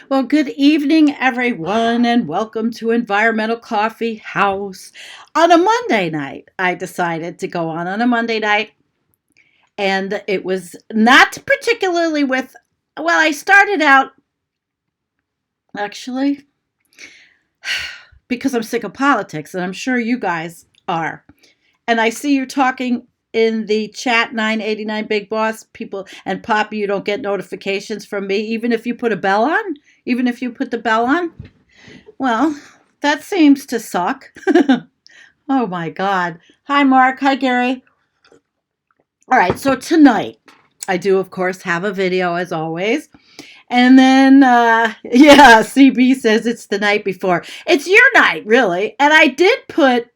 Well, good evening, everyone, and welcome to Environmental Coffee House. On a Monday night, I decided to go on a Monday night, and it was not particularly with, well, I started out actually because I'm sick of politics, and I'm sure you guys are. And I see you talking in the chat 989 Big Boss people and Poppy, you don't get notifications from me, even if you put a bell on, even if you put the bell on. Well, that seems to suck. Oh my God. Hi, Mark. Hi, Gary. All right. So tonight, I do, of course, have a video as always. And then, yeah, CB says it's the night before. It's your night, really. And I did put,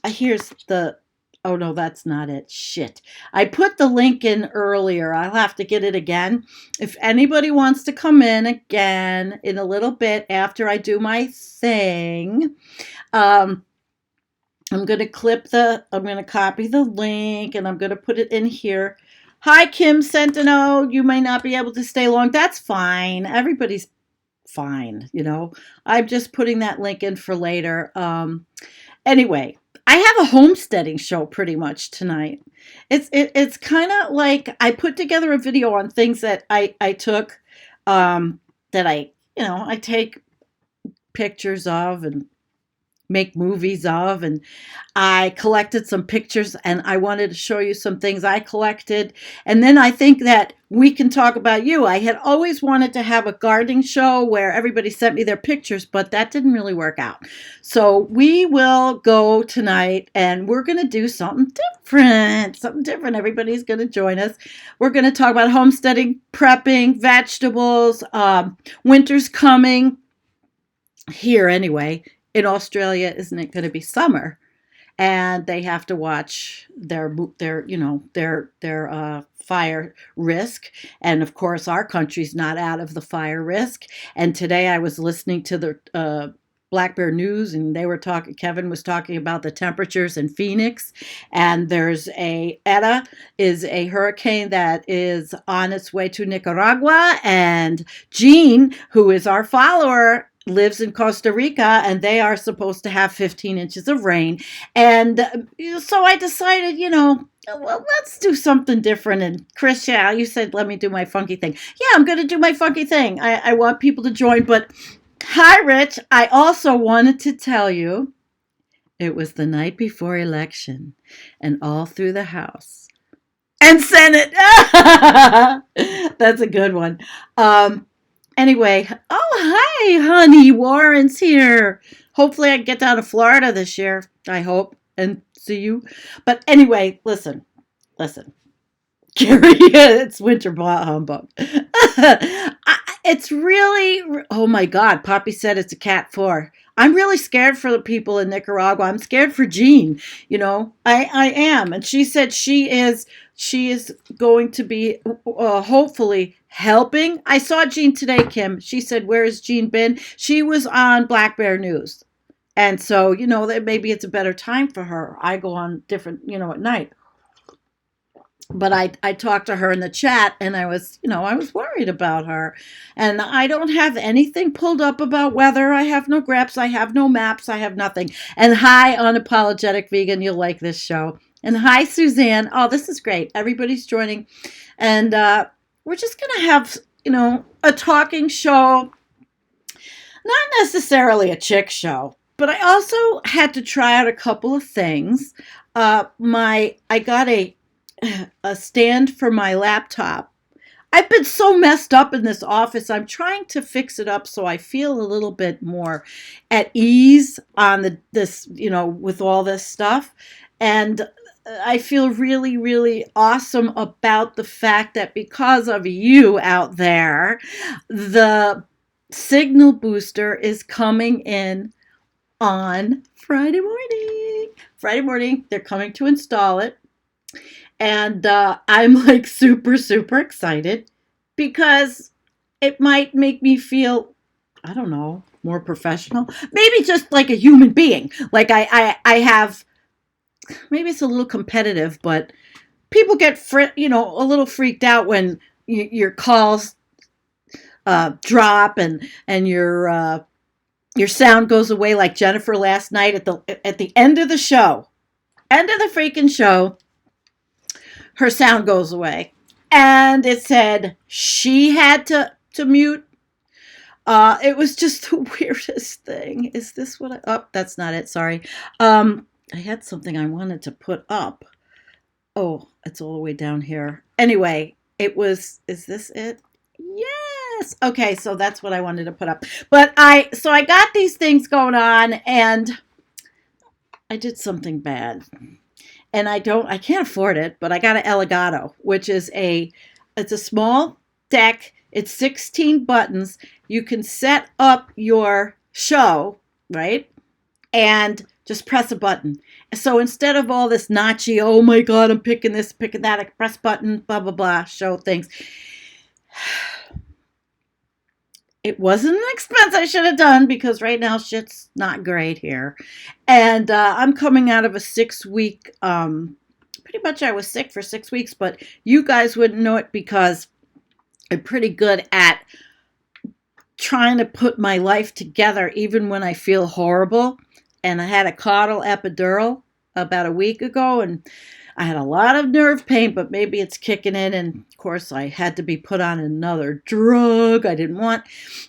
here's the, oh no, that's not it. Shit. I put the link in earlier. I'll have to get it again. If anybody wants to come in again in a little bit after I do my thing, um, I'm going to I'm going to copy the link and I'm going to put it in here. Hi, Kim Centeno. You may not be able to stay long. That's fine. Everybody's fine. I'm just putting that link in for later. Anyway, I have a homesteading show pretty much tonight. It's kind of like I put together a video on things that I took, that I take pictures of and make movies of, and I collected some pictures and I wanted to show you some things I collected, and then I think that we can talk about you. I had always wanted to have a gardening show where everybody sent me their pictures, but that didn't really work out. So we will go tonight and we're going to do something different. Everybody's going to join us. We're going to talk about homesteading, prepping, vegetables. Winter's coming here anyway. In Australia, isn't it going to be summer? And they have to watch their fire risk. And of course, our country's not out of the fire risk. And today I was listening to the Black Bear News, and Kevin was talking about the temperatures in Phoenix. And there's ETA is a hurricane that is on its way to Nicaragua. And Jean, who is our follower, lives in Costa Rica, and they are supposed to have 15 inches of rain. And so I decided, well, let's do something different. And Chris, yeah, you said, let me do my funky thing. Yeah, I'm going to do my funky thing. I want people to join. But hi, Rich. I also wanted to tell you it was the night before election, and all through the House and Senate. That's a good one. Anyway, oh, hi, honey. Warren's here. Hopefully I can get down to Florida this year, I hope, and see you. But anyway, listen. Gary, it's winter humbug. It's really, oh my God, Poppy said it's a cat 4. I'm really scared for the people in Nicaragua. I'm scared for Jean. I am. And she said she is going to be hopefully helping. I saw Jean today, Kim. She said, where has Jean been? She was on Black Bear News. And so, that maybe it's a better time for her. I go on different, at night. But I talked to her in the chat, and I was worried about her. And I don't have anything pulled up about weather. I have no graphs. I have no maps. I have nothing. And hi, Unapologetic Vegan. You'll like this show. And hi, Suzanne. Oh, this is great. Everybody's joining. And we're just going to have, a talking show. Not necessarily a chick show. But I also had to try out a couple of things. I got a stand for my laptop. I've been so messed up in this office. I'm trying to fix it up so I feel a little bit more at ease on this, with all this stuff. And I feel really, really awesome about the fact that because of you out there, the signal booster is coming in on Friday morning. They're coming to install it. And I'm like super, super excited because it might make me feel, I don't know, more professional. Maybe just like a human being. Like I have, maybe it's a little competitive, but people get, a little freaked out when your calls drop, and your sound goes away, like Jennifer last night at the end of the show, end of the freaking show. Her sound goes away, and it said she had to mute. It was just the weirdest thing. Is this what I... Oh, that's not it. Sorry. I had something I wanted to put up. Oh, it's all the way down here. Anyway, it was... Is this it? Yes. Okay, so that's what I wanted to put up. But I got these things going on, and I did something bad. And I can't afford it, but I got an Elgato, which is it's a small deck. It's 16 buttons. You can set up your show, right? And just press a button. So instead of all this notchy, oh my God, I'm picking this, picking that, I press button, blah, blah, blah, show things. It wasn't an expense I should have done, because right now shit's not great here. And I'm coming out of a 6-week, pretty much I was sick for 6 weeks, but you guys wouldn't know it because I'm pretty good at trying to put my life together even when I feel horrible. And I had a KARL epidural about a week ago, and I had a lot of nerve pain, but maybe it's kicking in. And of course, I had to be put on another drug I didn't want.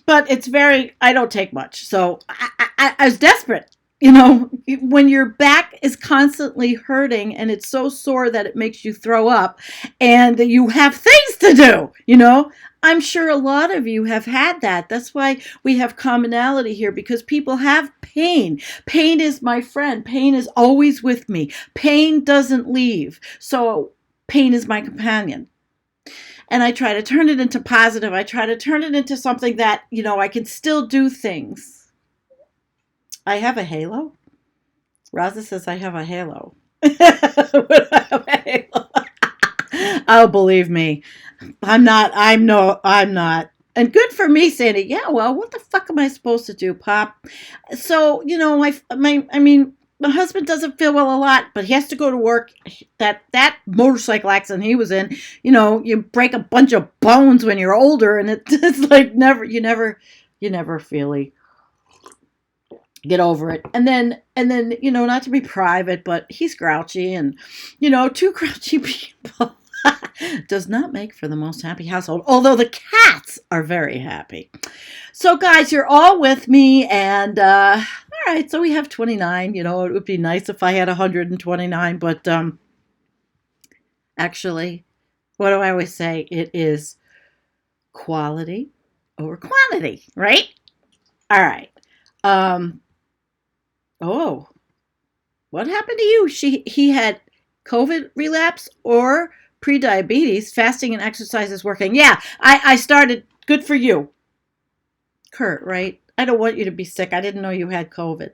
But I don't take much. So I was desperate. You know, when your back is constantly hurting and it's so sore that it makes you throw up, and you have things to do, you know. I'm sure a lot of you have had that. That's why we have commonality here, because people have pain. Pain is my friend. Pain is always with me. Pain doesn't leave. So pain is my companion. And I try to turn it into positive. I try to turn it into something that, you know, I can still do things. I have a halo. Raza says I have a halo. I have a halo. Oh, believe me. I'm not. And good for me, Sandy. Yeah, well, what the fuck am I supposed to do, Pop? So, you know, my husband doesn't feel well a lot, but he has to go to work. That motorcycle accident he was in, you know, you break a bunch of bones when you're older, and it's like you never really get over it. And then, you know, not to be private, but he's grouchy, and, you know, two grouchy people does not make for the most happy household, although the cats are very happy. So guys, you're all with me, and all right, so we have 29. You know, it would be nice if I had 129, but actually, what do I always say? It is quality over quantity, right? All right. Oh, what happened to you? He had COVID relapse or pre-diabetes. Fasting and exercise is working. Yeah, I started. Good for you, Kurt, right? I don't want you to be sick. I didn't know you had COVID.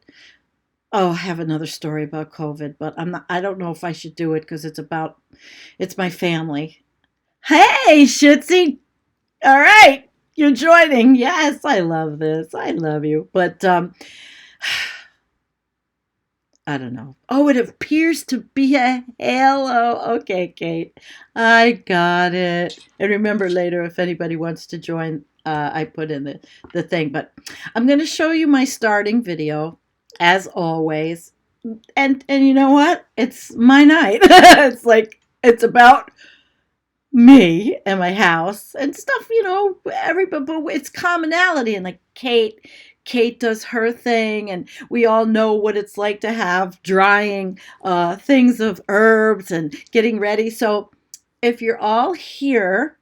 Oh, I have another story about COVID, but I don't know if I should do it because it's my family. Hey, Shitzy. All right, you're joining. Yes, I love this. I love you. But I don't know. Oh, it appears to be a halo. Okay, Kate. I got it. And remember later, if anybody wants to join, I put in the thing. But I'm going to show you my starting video, as always. And you know what? It's my night. It's about me and my house and stuff, you know, everybody, but it's commonality. And like Kate does her thing, and we all know what it's like to have drying things of herbs and getting ready. So if you're all here,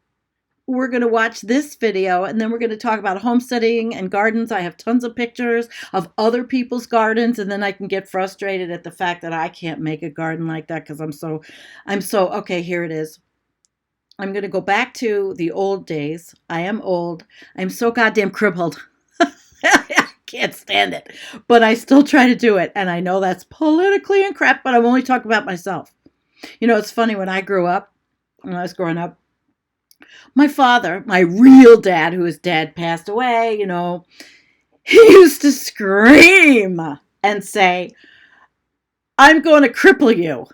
we're going to watch this video, and then we're going to talk about homesteading and gardens. I have tons of pictures of other people's gardens, and then I can get frustrated at the fact that I can't make a garden like that because I'm so okay, here it is. I'm going to go back to the old days. I am old. I'm so goddamn crippled. I can't stand it. But I still try to do it. And I know that's politically incorrect, but I'm only talking about myself. You know, it's funny, when I was growing up, my father, my real dad, whose dad passed away, you know, he used to scream and say, I'm going to cripple you,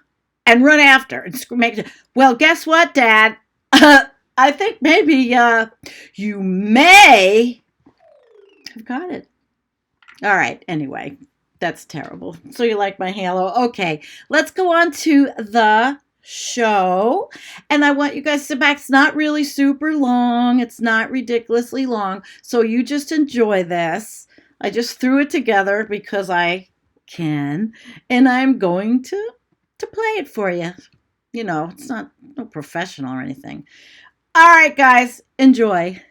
and run after and make. Well, guess what, Dad? I think maybe you may have got it. All right. Anyway, that's terrible. So you like my halo? Okay. Let's go on to the show. And I want you guys to sit back. It's not really super long. It's not ridiculously long. So you just enjoy this. I just threw it together because I can, and I'm going to play it for you. You know, it's not no professional or anything. All right, guys, enjoy.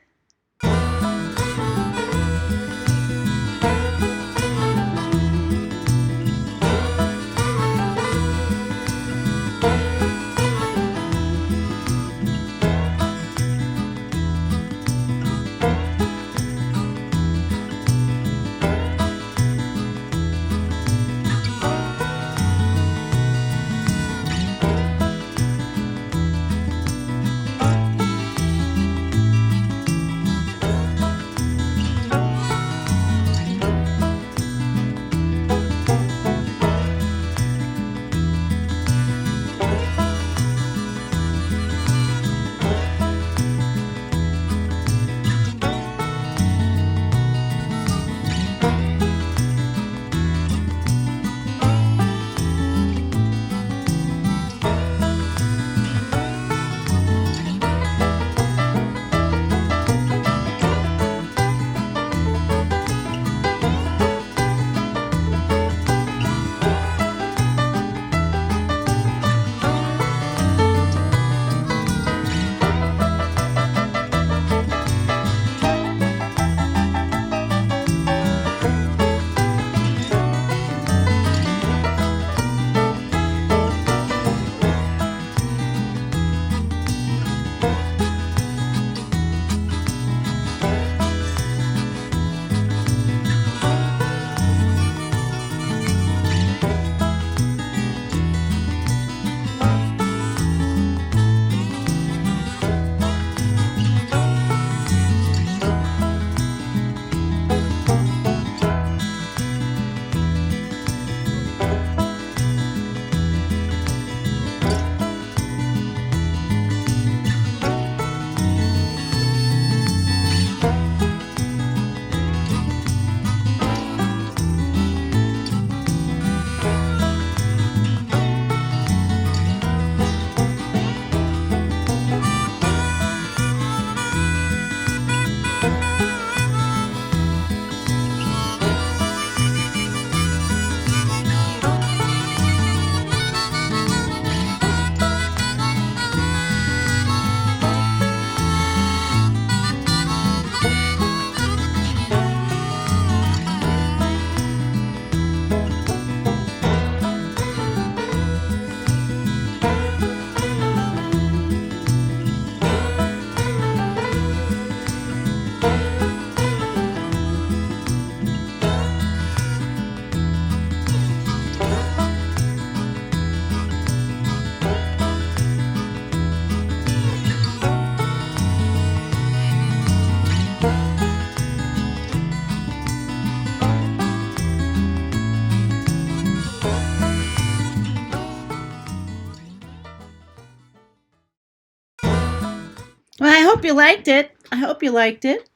Well, I hope you liked it. I hope you liked it.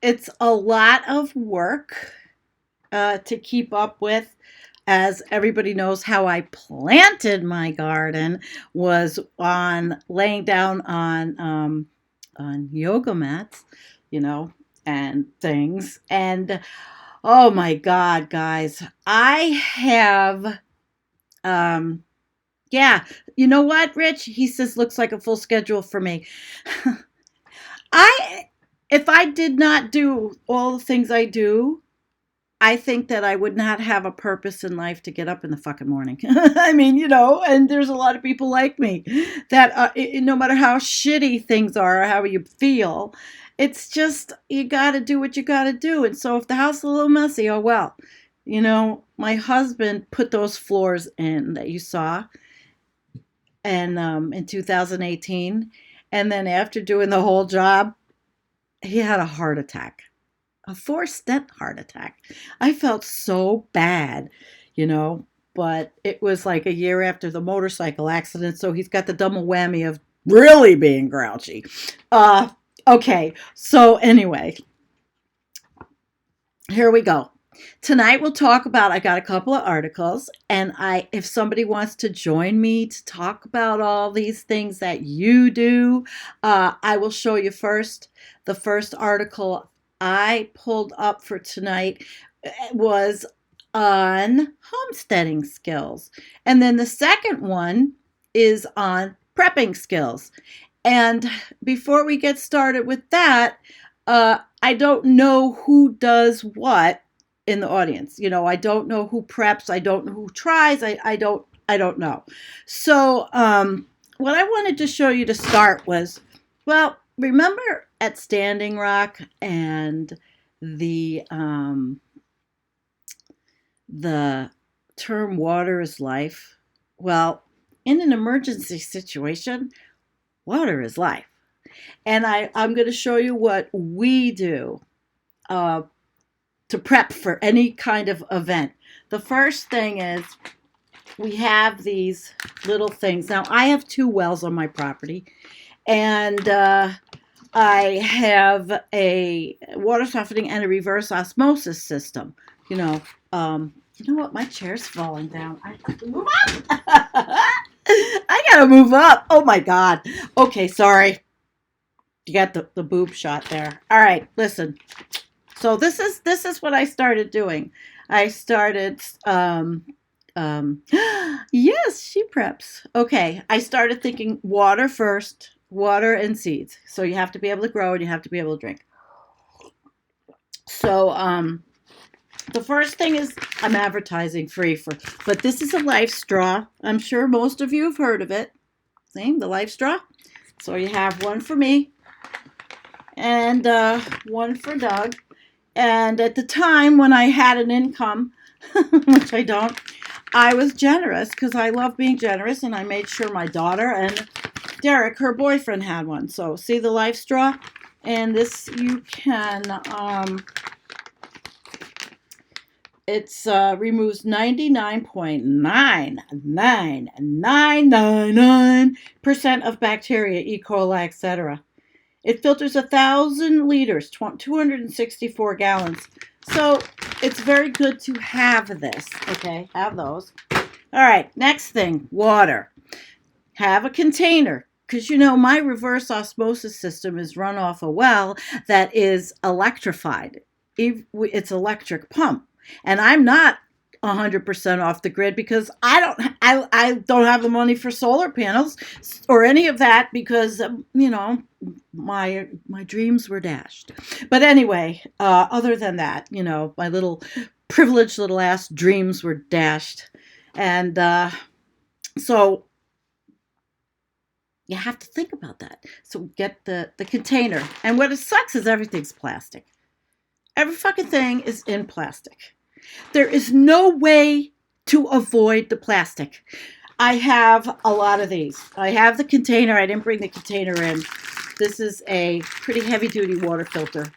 It's a lot of work to keep up with. As everybody knows, how I planted my garden was on laying down on yoga mats, you know, and things. And oh my God, guys, I have yeah, you know what, Rich? He says looks like a full schedule for me. I if I did not do all the things I do, I think that I would not have a purpose in life to get up in the fucking morning. I mean, you know, and there's a lot of people like me that no matter how shitty things are or how you feel, it's just you got to do what you got to do. And so if the house is a little messy, oh well. You know, my husband put those floors in that you saw and in 2018, and then after doing the whole job, he had a heart attack, a four-step heart attack. I felt so bad, you know, but it was like a year after the motorcycle accident, so he's got the double whammy of really being grouchy. Okay, so anyway, here we go. Tonight we'll talk about, I got a couple of articles, and if somebody wants to join me to talk about all these things that you do, I will show you first. The first article I pulled up for tonight was on homesteading skills. And then the second one is on prepping skills. And before we get started with that, I don't know who does what in the audience. I don't know who preps. I don't know who tries. I don't know. So what I wanted to show you to start was, well, remember at Standing Rock and the term water is life? Well, in an emergency situation, water is life. And I'm going to show you what we do to prep for any kind of event. The first thing is we have these little things. Now, I have 2 wells on my property, and I have a water softening and a reverse osmosis system. You know what? My chair's falling down. I have to move up. I gotta move up. Oh my God. Okay, sorry. You got the boob shot there. All right, listen. So this is what I started doing. I started yes, she preps. Okay, I started thinking water first, water and seeds. So you have to be able to grow and you have to be able to drink. So the first thing is I'm advertising free but this is a life straw. I'm sure most of you have heard of it. See, the life straw. So you have one for me and one for Doug. And at the time when I had an income, which I don't, I was generous because I love being generous, and I made sure my daughter and Derek, her boyfriend, had one. So see the life straw? And this you can, it's removes 99.99999% of bacteria, E. coli, etc. It filters 1,000 liters, 264 gallons. So it's very good to have this. Okay, have those. All right, next thing, water. Have a container. Because my reverse osmosis system is run off a well that is electrified. It's electric pump. And I'm not 100% off the grid because I don't have the money for solar panels or any of that because my dreams were dashed. But anyway, other than that, my little privileged little ass dreams were dashed. And so you have to think about that. So get the container. And what it sucks is everything's plastic. Every fucking thing is in plastic. There is no way to avoid the plastic. I have a lot of these. I have the container. I didn't bring the container in. This is a pretty heavy-duty water filter.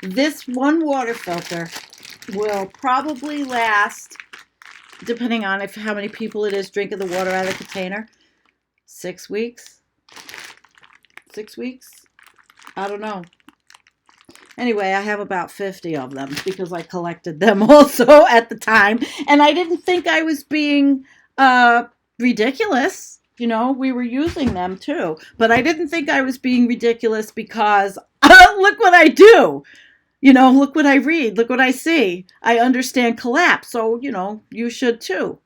This one water filter will probably last, depending on how many people it is drinking the water out of the container, 6 weeks. 6 weeks? I don't know. Anyway, I have about 50 of them because I collected them also at the time. And I didn't think I was being ridiculous. We were using them too. But I didn't think I was being ridiculous because look what I do. Look what I read. Look what I see. I understand collapse. So, you should too.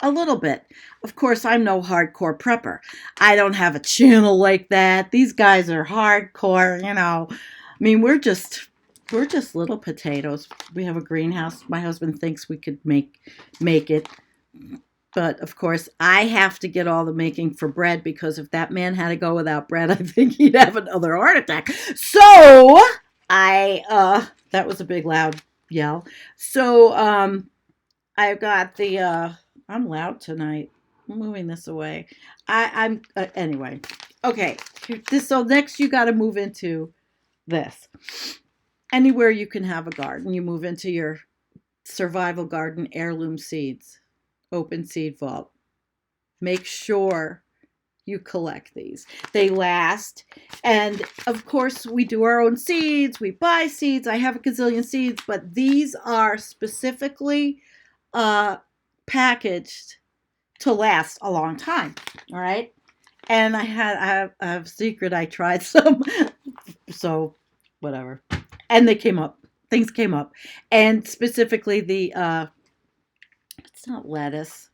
A little bit. Of course, I'm no hardcore prepper. I don't have a channel like that. These guys are hardcore, I mean, we're just little potatoes. We have a greenhouse. My husband thinks we could make it. But, of course, I have to get all the making for bread because if that man had to go without bread, I think he'd have another heart attack. So, that was a big loud yell. So, I've got I'm loud tonight. I'm moving this away. I'm anyway. Okay. So next you got to move into this. Anywhere you can have a garden, you move into your survival garden heirloom seeds, open seed vault. Make sure you collect these. They last. And of course, we do our own seeds. We buy seeds. I have a gazillion seeds, but these are specifically packaged to last a long time. All right. And I have a secret. I tried some. So whatever. And they came up. Things came up. And specifically the, it's not lettuce,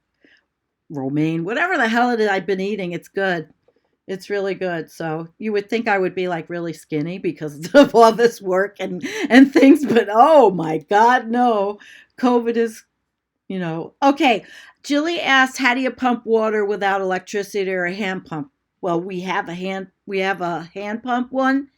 romaine, whatever the hell it is I've been eating. It's good. It's really good. So you would think I would be like really skinny because of all this work and things, but oh my God, no. COVID is, okay. Jilly asked, how do you pump water without electricity or a hand pump? Well, we have a hand pump one.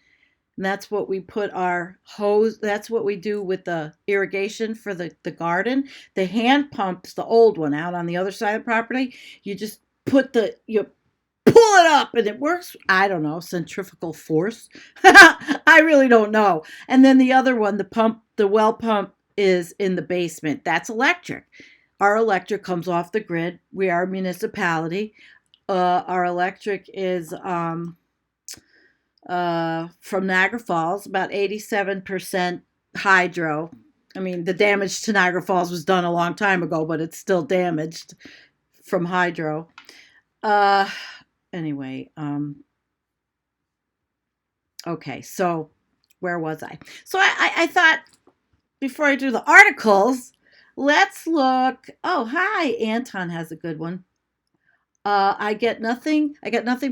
And that's what we put our hose. That's what we do with the irrigation for the garden. The hand pump's the old one out on the other side of the property. You just you pull it up and it works. I don't know, centrifugal force. I really don't know. And then the other one, the well pump is in the basement. That's electric. Our electric comes off the grid. We are a municipality. Our electric is from Niagara Falls, about 87% hydro. I mean, the damage to Niagara Falls was done a long time ago, but it's still damaged from hydro. Anyway, okay, so where was I? So I thought before I do the articles, let's look. Oh, hi, Anton has a good one. I got nothing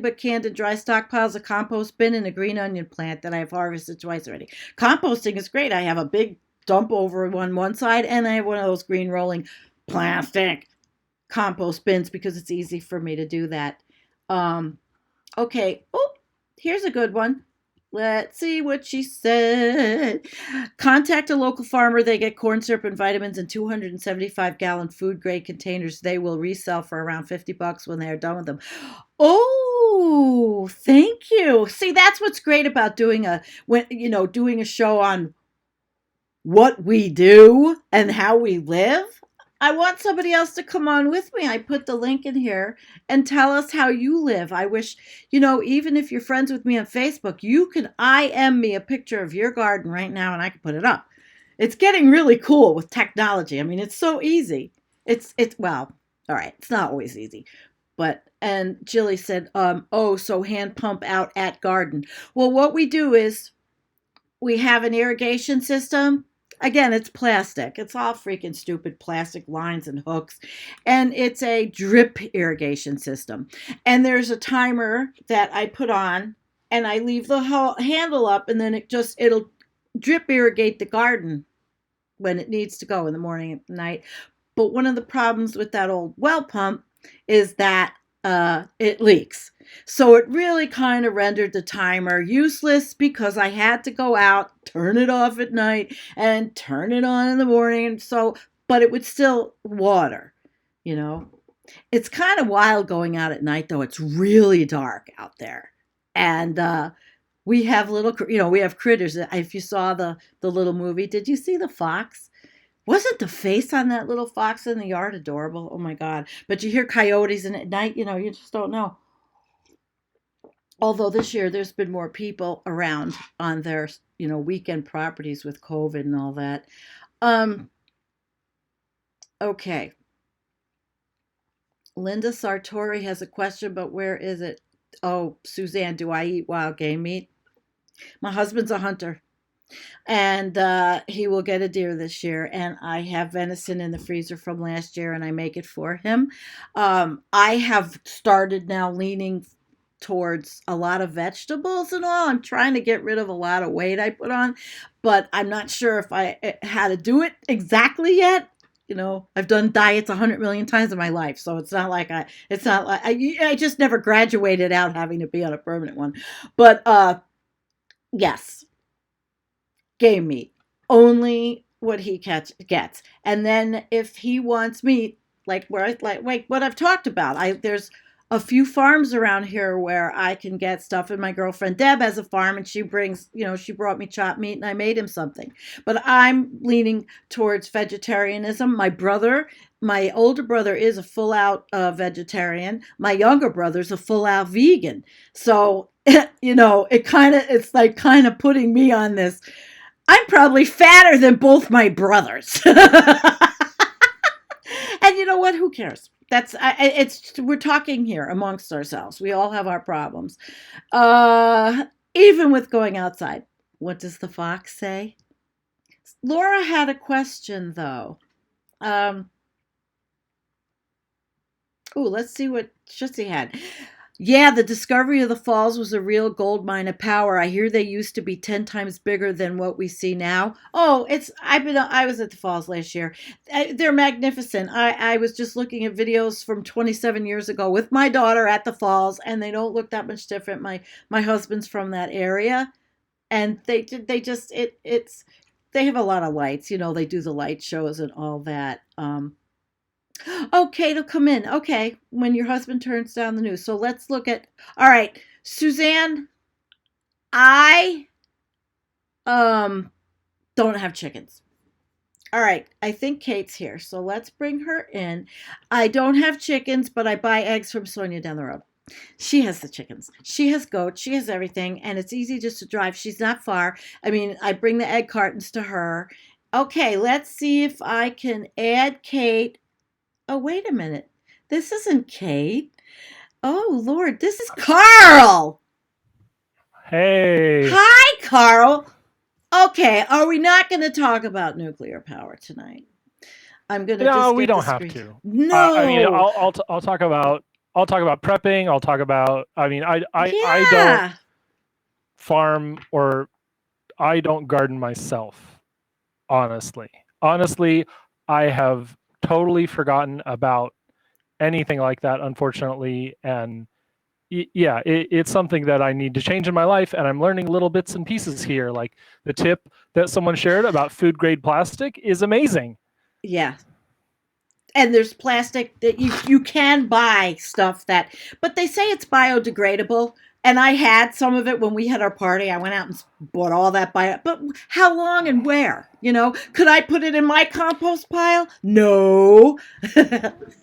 but canned and dry stockpiles, a compost bin, and a green onion plant that I've harvested twice already. Composting is great. I have a big dump over on one side, and I have one of those green rolling plastic compost bins because it's easy for me to do that. Okay. Oh, here's a good one. Let's see what she said. Contact a local farmer. They get corn syrup and vitamins in 275-gallon food grade containers. They will resell for around $50 when they are done with them. Oh, thank you. See, that's what's great about doing a show on what we do and how we live. I want somebody else to come on with me. I put the link in here and tell us how you live. I wish, even if you're friends with me on Facebook, you can IM me a picture of your garden right now and I can put it up. It's getting really cool with technology. I mean, it's so easy. Well, all right. It's not always easy, and Jilly said, so hand pump out at garden. Well, what we do is we have an irrigation system. Again, it's plastic. It's all freaking stupid plastic lines and hooks. And it's a drip irrigation system. And there's a timer that I put on and I leave the handle up and then it'll drip irrigate the garden when it needs to go in the morning and night. But one of the problems with that old well pump is that it leaks. So it really kind of rendered the timer useless because I had to go out, turn it off at night, and turn it on in the morning. But it would still water, It's kind of wild going out at night, though. It's really dark out there. And we have we have critters. If you saw the little movie, did you see the fox? Wasn't the face on that little fox in the yard adorable? Oh, my God. But you hear coyotes, and at night, you just don't know. Although this year there's been more people around on their, weekend properties with COVID and all that. Okay. Linda Sartori has a question, but where is it? Oh, Suzanne, do I eat wild game meat? My husband's a hunter. And he will get a deer this year. And I have venison in the freezer from last year, and I make it for him. I have started now leaning towards a lot of vegetables and all. I'm trying to get rid of a lot of weight I put on, but I'm not sure if how to do it exactly yet. I've done diets 100 million times in my life, so it's not like I just never graduated out having to be on a permanent one. But yes, game meat, only what he gets, and then if he wants meat, like what I've talked about, there's a few farms around here where I can get stuff. And my girlfriend Deb has a farm, and she brings, she brought me chopped meat, and I made him something. But I'm leaning towards vegetarianism. My older brother is a full out vegetarian. My younger brother's a full out vegan. So, it's like kind of putting me on this. I'm probably fatter than both my brothers. And you know what? Who cares? It's we're talking here amongst ourselves. We all have our problems. Even with going outside. What does the fox say? Laura had a question though. Um, let's see what Shitzy had. Yeah, the discovery of the falls was a real gold mine of power. I hear they used to be 10 times bigger than what we see now. Oh, I was at the falls last year. They're magnificent. I was just looking at videos from 27 years ago with my daughter at the falls, and they don't look that much different. My husband's from that area, and they have a lot of lights. They do the light shows and all that. Okay, it'll come in. Okay, when your husband turns down the news. So let's look at. All right, Suzanne, I don't have chickens. All right, I think Kate's here, so let's bring her in. I don't have chickens, but I buy eggs from Sonia down the road. She has the chickens. She has goats. She has everything, and it's easy just to drive. She's not far. I mean, I bring the egg cartons to her. Okay, let's see if I can add Kate. Oh, wait a minute. This isn't Kate. Oh, Lord, this is KARL. Hey. Hi, KARL. Okay, are we not going to talk about nuclear power tonight? I'm going to No, just we get the don't have screen. to. No. I mean, I'll talk about prepping. I'll talk about. I mean, I don't Yeah. farm or I don't garden myself. Honestly, I have totally forgotten about anything like that, unfortunately, and yeah, it's something that I need to change in my life, and I'm learning little bits and pieces here. Like the tip that someone shared about food grade plastic is amazing. Yeah. And there's plastic that you can buy stuff that, but they say it's biodegradable. And I had some of it when we had our party. I went out and bought all that but how long and where? Could I put it in my compost pile? No.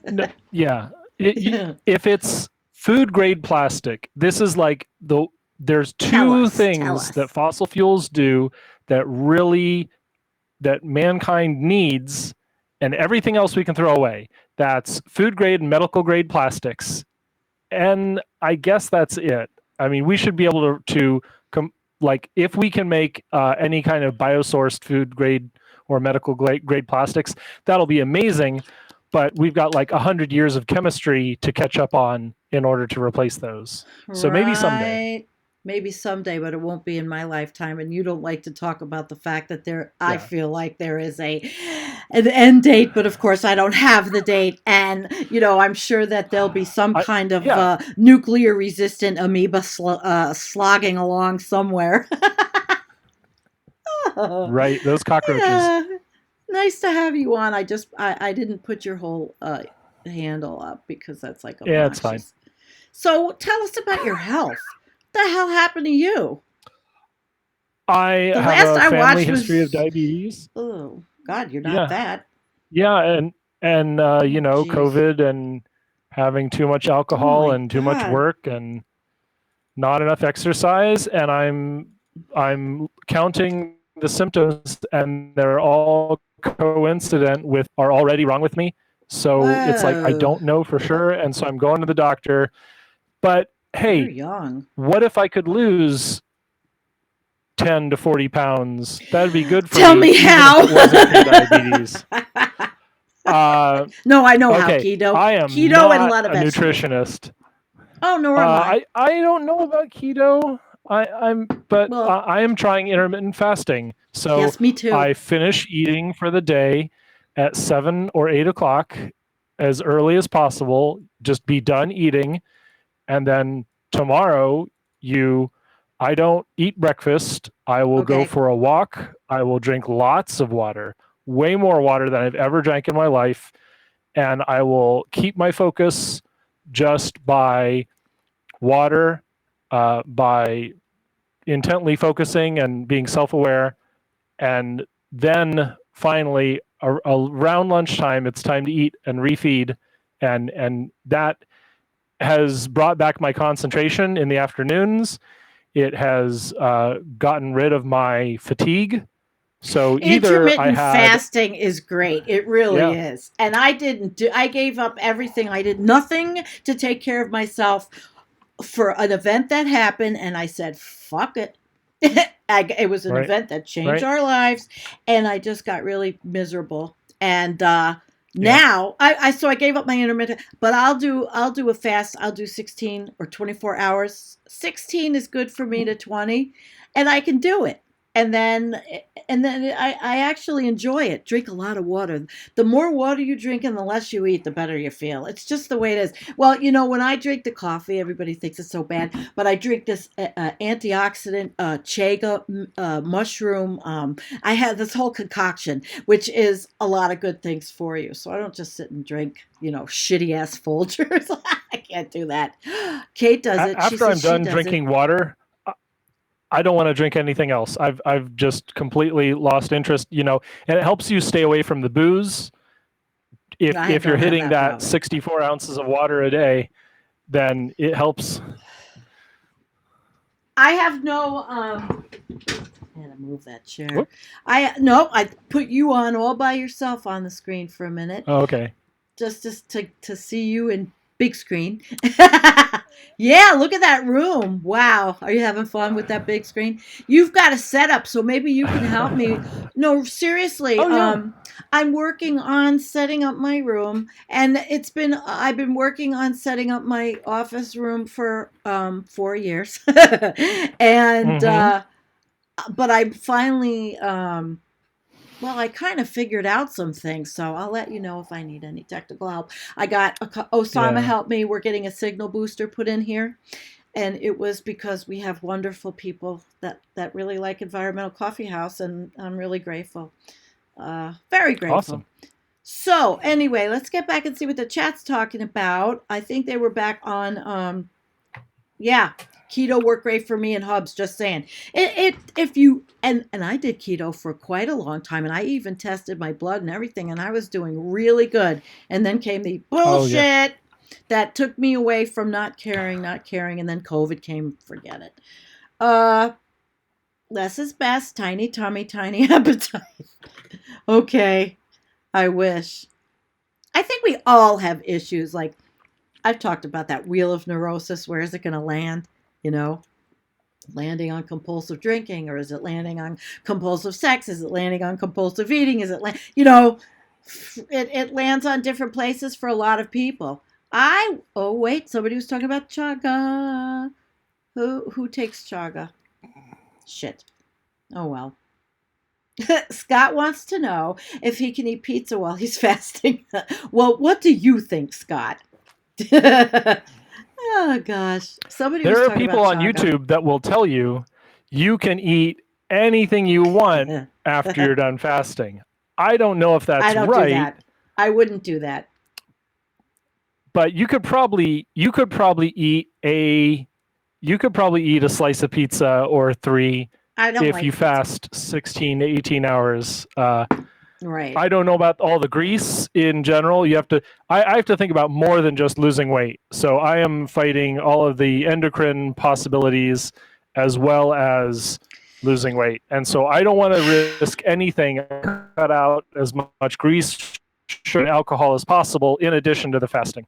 No, yeah, if it's food grade plastic, this is like there's Tell two us. Tell things that us. fossil fuels do that really that mankind needs, and everything else we can throw away. That's food grade and medical grade plastics, and I guess that's it. I mean, we should be able like if we can make any kind of biosourced food grade or medical grade plastics, that'll be amazing. But we've got like 100 years of chemistry to catch up on in order to replace those. So maybe someday. Right. Maybe someday, but it won't be in my lifetime. And you don't like to talk about the fact that I Yeah. feel like there is an end date, but of course I don't have the date. And, I'm sure that there'll be some kind of Yeah. nuclear resistant amoeba slogging along somewhere. Right. Those cockroaches. Yeah. Nice to have you on. I didn't put your whole handle up because that's like Yeah, it's fine. obnoxious. So tell us about your health. What the hell happened to you? I The have last a I family watched history of was, diabetes. oh God, you're not Yeah. that. Yeah, and Oh jeez. COVID and having too much Oh alcohol my and too much God. work and not enough exercise, and I'm counting the symptoms, and they're all coincident with are already wrong with me. So it's like I Whoa. don't know for sure, and so I'm going to the doctor. But You're hey, young. what if I could lose 10 to 40 pounds? That'd be good for Tell me, me even if how. it wasn't pre-diabetes. No, I know how Okay, keto. I am Keto and a not lot of a vegetables. nutritionist. Oh, nor am I. I don't know about keto. But Well, I am trying intermittent fasting. So yes, me too. I finish eating for the day at 7 or 8 o'clock as early as possible. Just be done eating, and then tomorrow I don't eat breakfast. I will go Okay. for a walk. I will drink lots of water, way more water than I've ever drank in my life, and I will keep my focus just by water, by intently focusing and being self-aware, and then finally around lunchtime it's time to eat and refeed, and that has brought back my concentration in the afternoons. It has gotten rid of my fatigue. So either I Intermittent had, fasting is great. It really yeah, is. And I gave up everything. I did nothing to take care of myself for an event that happened, and I said, fuck it. It was an right, event that changed right, our lives, and I just got really miserable. And yeah, now so I gave up my intermittent, but I'll do a fast. I'll do 16 or 24 hours. 16 is good for me to 20, and I can do it. And then I actually enjoy it. Drink a lot of water. The more water you drink and the less you eat, the better you feel. It's just the way it is. Well, when I drink the coffee, everybody thinks it's so bad, but I drink this antioxidant chaga mushroom. I have this whole concoction, which is a lot of good things for you. So I don't just sit and drink, shitty ass Folgers. I can't do that. Kate does it. She after I'm says she done does it. drinking water, I don't want to drink anything else. I've just completely lost interest, and it helps you stay away from the booze. I If you're don't have hitting that that problem. 64 ounces of water a day, then it helps. I have no I had to move that chair. Whoop. I put you on all by yourself on the screen for a minute, Oh, okay. just to see you in big screen. Yeah, look at that room. Wow, are you having fun with that big screen? You've got a setup, so maybe you can help me. No, seriously. Oh yeah. I'm working on setting up my room, and I've been working on setting up my office room for 4 years, and Mm-hmm. but I finally well, I kind of figured out some things, so I'll let you know if I need any technical help. I got Osama Yeah. helped me. We're getting a signal booster put in here, and it was because we have wonderful people that really like Environmental Coffee House, and I'm really grateful, very grateful. Awesome. So anyway, let's get back and see what the chat's talking about. I think they were back on yeah, keto worked great for me and Hubs. Just saying, it if you and I did keto for quite a long time, and I even tested my blood and everything, and I was doing really good. And then came the Oh yeah. bullshit that took me away from not caring, and then COVID came. Forget it. Uh, Less is best. Tiny tummy, tiny appetite. Okay, I wish. I think we all have issues. Like I've talked about that wheel of neurosis. Where is it going to land? You know, landing on compulsive drinking, or is it landing on compulsive sex? Is it landing on compulsive eating? Is it it lands on different places for a lot of people. Oh wait, somebody was talking about chaga. Who takes chaga? Shit. Oh well. Scott wants to know if he can eat pizza while he's fasting. Well, what do you think, Scott? Oh gosh, somebody was There are talking people about on chaga. YouTube that will tell you you can eat anything you want after you're done fasting. I don't know if I that's don't do right, that. I wouldn't do that. but you could probably eat a slice of pizza or three I don't if you like pizza. fast 16 to 18 hours. Right. I don't know about all the grease in general. I have to think about more than just losing weight. So I am fighting all of the endocrine possibilities as well as losing weight. And so I don't want to risk anything. Cut out as much grease, sugar, and alcohol as possible in addition to the fasting.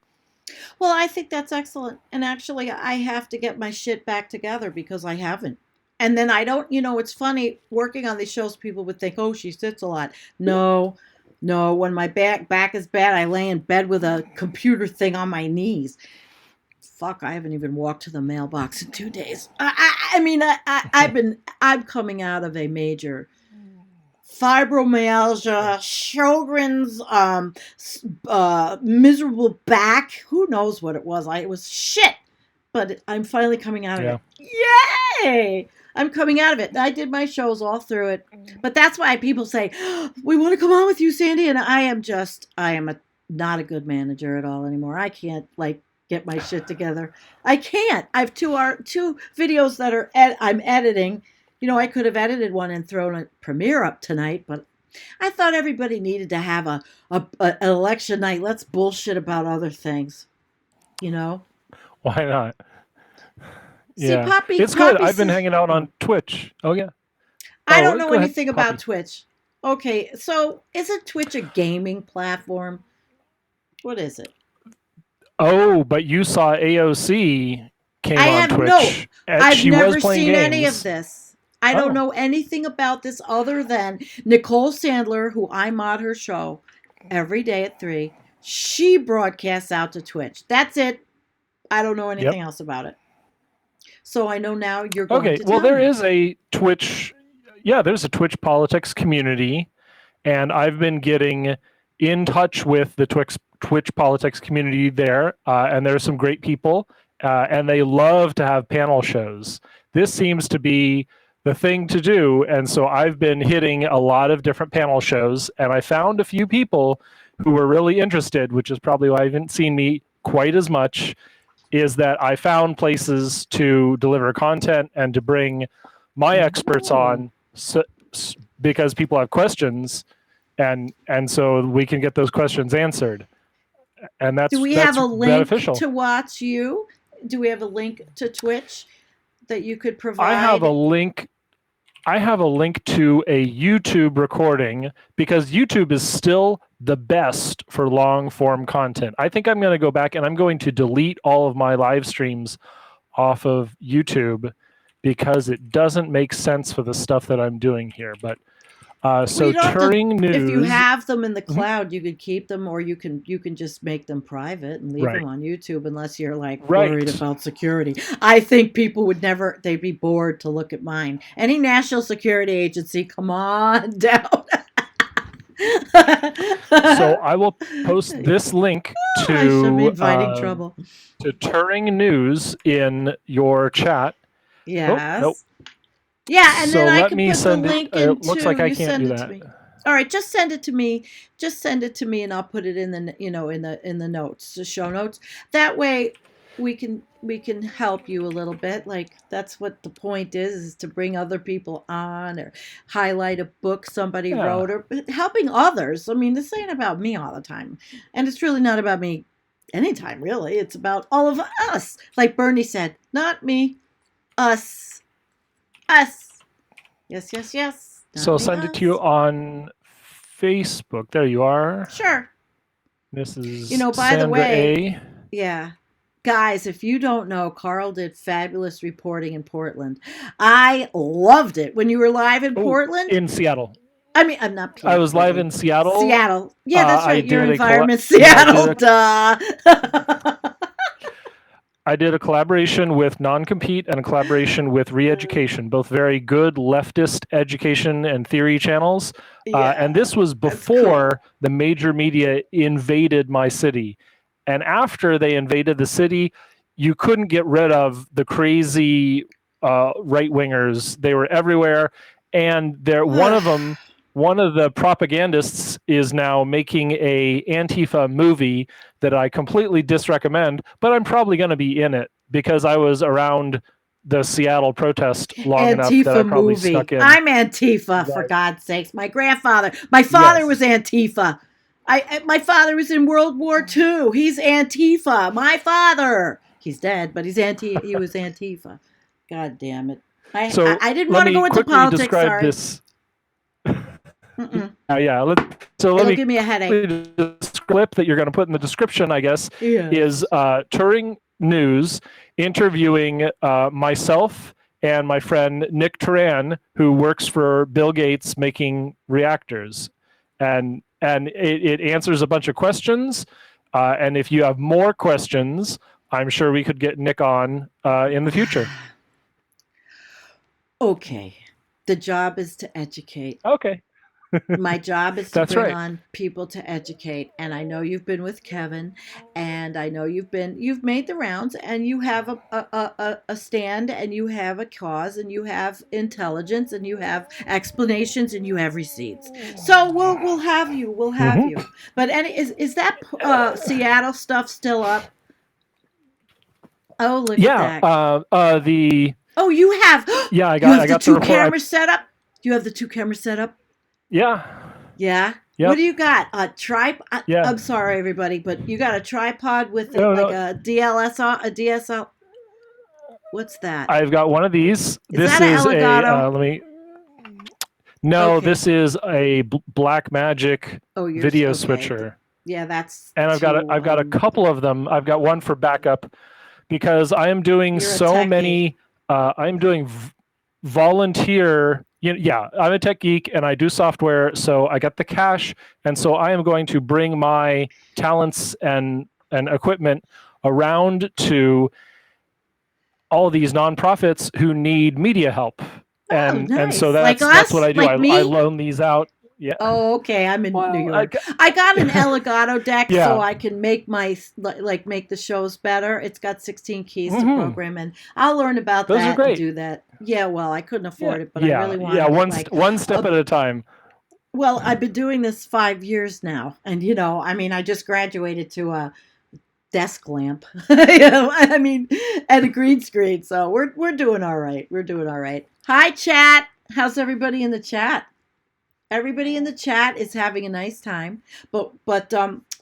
Well, I think that's excellent. And actually, I have to get my shit back together because I haven't. And then I don't, it's funny working on these shows, people would think, oh, she sits a lot. No, no. When my back is bad, I lay in bed with a computer thing on my knees. Fuck, I haven't even walked to the mailbox in 2 days. I mean, I'm coming out of a major fibromyalgia, Sjogren's, miserable back. Who knows what it was? It was shit. But I'm finally coming out of Yeah. it. Yay! I'm coming out of it. I did my shows all through it. But that's why people say, we want to come on with you, Sandy. And I am not a good manager at all anymore. I can't, get my shit together. I can't. I have two videos that I'm editing. I could have edited one and thrown a premiere up tonight, but I thought everybody needed to have an election night. Let's bullshit about other things. You know. Why not? See, Yeah, Poppy, it's good. Poppy I've been says hanging out on Twitch. Oh yeah. I don't Oh, know go ahead, anything about Poppy. Twitch. Okay, so isn't Twitch a gaming platform? What is it? Oh, but you saw AOC I came on have no. Twitch, and I've she was never playing seen any of games. this. I don't Oh, know anything about this other than Nicole Sandler, who I mod her show every day at 3. She broadcasts out to Twitch. That's it. I don't know yep. anything else about it. So I know now you're going Okay. to Well, tell there me. is a Twitch. Yeah, there's a Twitch politics community, and I've been getting in touch with the Twitch politics community there, and there are some great people, and they love to have panel shows. This seems to be the thing to do, and so I've been hitting a lot of different panel shows, and I found a few people who were really interested, which is probably why I haven't seen me quite as much. Is that I found places to deliver content and to bring my experts Ooh. on, because people have questions, and so we can get those questions answered, and Do we have that's a link beneficial. to watch you? Do we have a link to Twitch that you could I have a provide? link. I have a link to a YouTube recording because YouTube is still the best for long form content. I think I'm going to go back and I'm going to delete all of my live streams off of YouTube because it doesn't make sense for the stuff that I'm doing here. But Well, so you don't have to. Turing If you News, have them in the mhm, cloud, you could keep them, or you can just make them private and leave them right, on YouTube, unless you're like worried right. about security. I think people would never. They'd be bored to look at mine. Any national security agency, come on down. So I will post this link I should be inviting trouble. to Turing News in your chat. Oh nope. Yes. Yeah, and then So I let can me put the send it. link It looks into like I you. can't Send do it to that. me. All right, just send it to me. Just send it to me, and I'll put it in the in the notes, the show notes. That way, we can help you a little bit. Like that's what the point is to bring other people on, or highlight a book somebody Yeah. wrote, or helping others. I mean, this ain't about me all the time, and it's really not about me anytime. Really, it's about all of us. Like Bernie said, not me, us, us. Yes, yes, yes. So Not I'll me, send it to you us. on Facebook. There you are. Sure. This is By the Sandra way, A. yeah. Guys, if you don't know, KARL did fabulous reporting in Portland. I loved it. When you were live in Oh, Portland, in Seattle. I mean, I'm not I was live Portland. in Seattle. Seattle. Yeah, that's I right. Your did environment, yeah, Seattle. Duh. I did a collaboration with Non-Compete and a collaboration with Re-Education, both very good leftist education and theory channels. Yeah, And this was that's cool. before the major media invaded my city. And after they invaded the city, you couldn't get rid of the crazy right wingers. They were everywhere, and one of the propagandists is now making a Antifa movie that I completely disrecommend, but I'm probably going to be in it because I was around the Seattle protest long enough that I Antifa probably movie. snuck in. I'm Antifa, for Right. God's sakes. My father was Yes. Antifa. My father was in World War II. He's Antifa. My father. He's dead, but he was Antifa. God damn it. So I didn't let want to me go into quickly politics. describe Sorry. this. Mm-mm. Yeah, let It'll me give me a headache. the clip that you're going to put in the description, I guess, Yeah. is Turing News interviewing myself and my friend Nick Turan, who works for Bill Gates making reactors, and it answers a bunch of questions. And if you have more questions, I'm sure we could get Nick on in the future. Okay. The job is to educate. Okay, My job is to that's bring right. on people to educate, and I know you've been with Kevin, and I know you've made the rounds, and you have a stand, and you have a cause, and you have intelligence, and you have explanations, and you have receipts. So we'll have you. Mm-hmm. But is that Seattle stuff still up? Oh, look at Yeah. that. The Oh, you have Yeah, you I have the got the two report. cameras set up. You have the two cameras set up. Yeah. Yeah. What Yep. do you got? A tripod? Yeah. I'm sorry, everybody, but you got a tripod with No, like no. a DLSR, a DSL. What's that? I've got one of these. Is This that an is a Elgato? let me. No, Okay. this is a Black Magic Oh, yours. video Okay. switcher, Yeah, that's and too. I've got a couple of them. I've got one for backup because I am doing You're a so techie. many. I'm doing volunteer. Yeah, I'm a tech geek and I do software, so I get the cash, and so I am going to bring my talents and equipment around to all these nonprofits who need media help, Oh, and so nice. Like that's what us? I do. Like I me? loan these out. Yeah. Oh, okay. I'm in New Well, York. I got an Elgato deck so yeah. I can make my like make the shows better. It's got 16 keys to Hmm. program, and I'll learn about Those are that and great. do that. Yeah, well, I couldn't Yeah. afford it, but I Yeah. really Yeah. wanted it. Like, One step uh, at a time. well, I've been doing this 5 years now, and I mean, I just graduated to a desk lamp. I mean, and a green screen, so we're doing all right. We're doing all right. Hi, chat. How's everybody in the chat? Everybody in the chat is having a nice time. But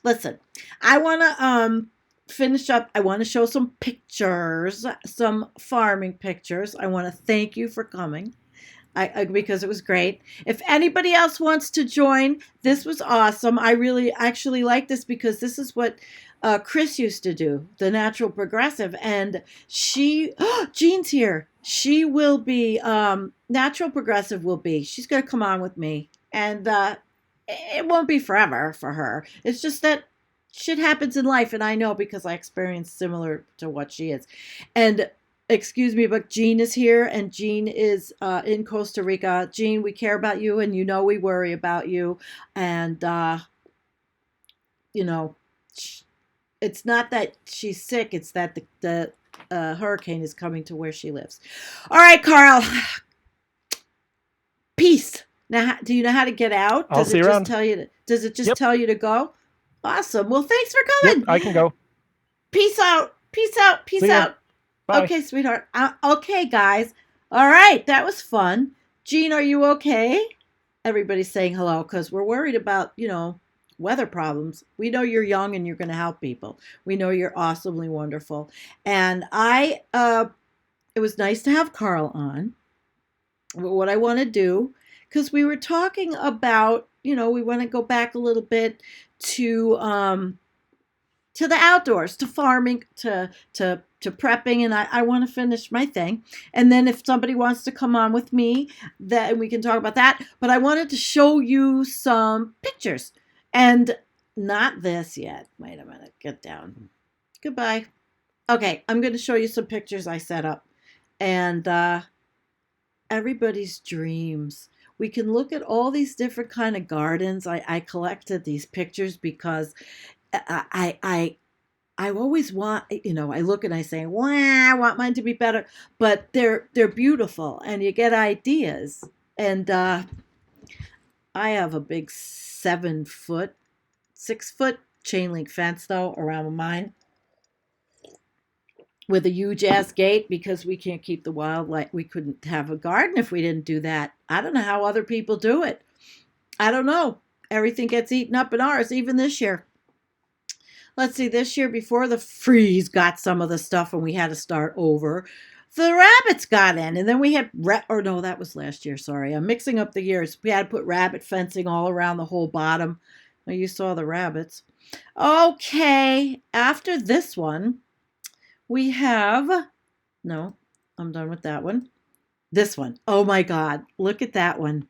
listen, I want to finish up. I want to show some pictures, some farming pictures. I want to thank you for coming. Because it was great. If anybody else wants to join, this was awesome. I really actually like this because this is what Chris used to do, the natural progressive, and Jean's here. She will be natural progressive. Will be. She's gonna come on with me, and it won't be forever for her. It's just that shit happens in life, and I know because I experienced similar to what she is, and excuse me, but Jean is here, and Jean is in Costa Rica. Jean, we care about you, and we worry about you. And, you know, it's not that she's sick, it's that the hurricane is coming to where she lives. All right, Karl. Peace. Now, do you know how to get out? I'll see you around. Does it just Yep. tell you to go? Awesome. Well, thanks for Yep. coming. I can go. Peace out. Peace out. Peace See ya. out. Bye. Okay, sweetheart. Okay, guys. All right, that was fun. Jean, are you okay? Everybody's saying hello because we're worried about, weather problems. We know you're young and you're going to help people. We know you're awesomely wonderful. And it was nice to have Karl on. But what I want to do, because we were talking about, we want to go back a little bit to the outdoors, to farming, to prepping, and I want to finish my thing. And then if somebody wants to come on with me, that we can talk about that. But I wanted to show you some pictures, and not this yet. Wait a minute, get down. Goodbye. Okay, I'm going to show you some pictures I set up, and everybody's dreams. We can look at all these different kind of gardens. I collected these pictures because I always want, I look and I say, wow, I want mine to be better, but they're beautiful and you get ideas. And I have a big 7 foot, 6 foot chain link fence though around mine with a huge ass gate because we can't keep the wildlife. We couldn't have a garden if we didn't do that. I don't know how other people do it. I don't know. Everything gets eaten up in ours, even this year. Let's see, this year before the freeze got some of the stuff and we had to start over, the rabbits got in. And then we had, or no, that was last year. Sorry. I'm mixing up the years. We had to put rabbit fencing all around the whole bottom. Well, you saw the rabbits. Okay. After this one, we have, no, I'm done with that one. This one. Oh my God. Look at that one.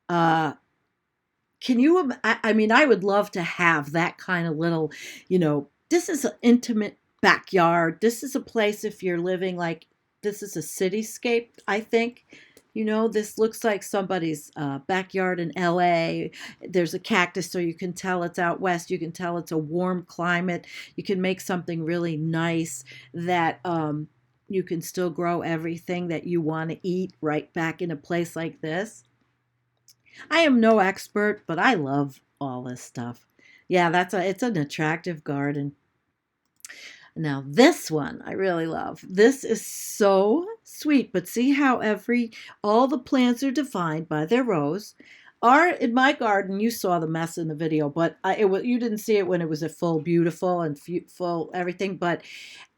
Can you, I mean, I would love to have that kind of little, this is an intimate backyard. This is a place if you're living like, this is a cityscape, I think. This looks like somebody's backyard in LA. There's a cactus so you can tell it's out west. You can tell it's a warm climate. You can make something really nice that you can still grow everything that you want to eat right back in a place like this. I am no expert, but I love all this stuff. Yeah, it's an attractive garden. Now, this one I really love. This is so sweet, but see how all the plants are defined by their rows. In my garden, you saw the mess in the video, but you didn't see it when it was a full beautiful and full everything. But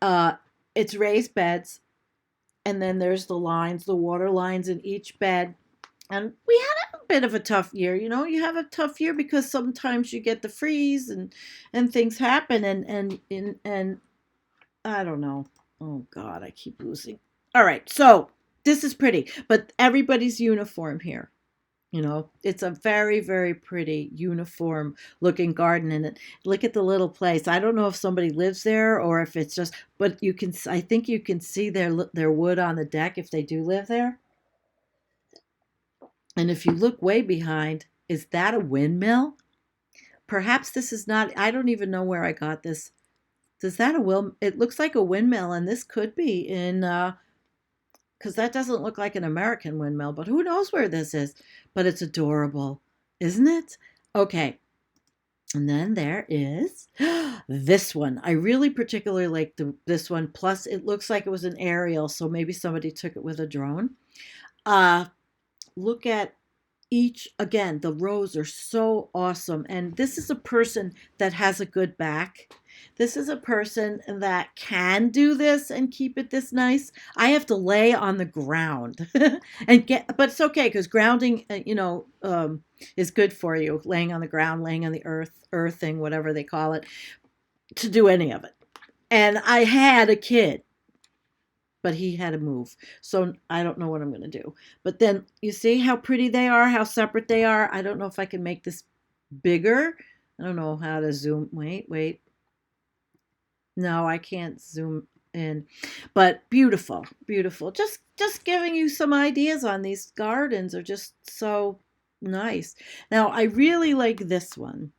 uh, it's raised beds, and then there's the lines, the water lines in each bed. And we had a bit of a tough year. You have a tough year because sometimes you get the freeze and things happen and I don't know. Oh God, I keep losing. All right, so this is pretty, but everybody's uniform here. It's a very, very pretty uniform looking garden, and look at the little place. I don't know if somebody lives there or if it's just, but I think you can see their wood on the deck if they do live there. And if you look way behind, is that a windmill? Perhaps this is not. I don't even know where I got this. Does that a will? It looks like a windmill, and this could be in because that doesn't look like an American windmill, but who knows where this is? But it's adorable, isn't it? Okay. And then there is this one. I really particularly like this one. Plus, it looks like it was an aerial, so maybe somebody took it with a drone. Uh, Look at again, the rows are so awesome. And this is a person that has a good back. This is a person that can do this and keep it this nice. I have to lay on the ground but it's okay because grounding, is good for you. Laying on the ground, laying on the earthing, whatever they call it, to do any of it. And I had a kid, but he had to move. So I don't know what I'm going to do. But then you see how pretty they are, how separate they are. I don't know if I can make this bigger. I don't know how to zoom. Wait. No, I can't zoom in. But beautiful, beautiful. Just giving you some ideas on these gardens are just so nice. Now, I really like this one.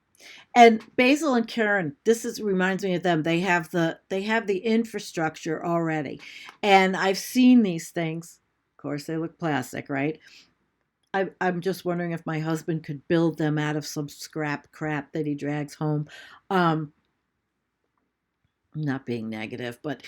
And Basil and Karen, reminds me of them. They have the infrastructure already, and I've seen these things. Of course, they look plastic, right? I'm just wondering if my husband could build them out of some scrap crap that he drags home. Um, not being negative, but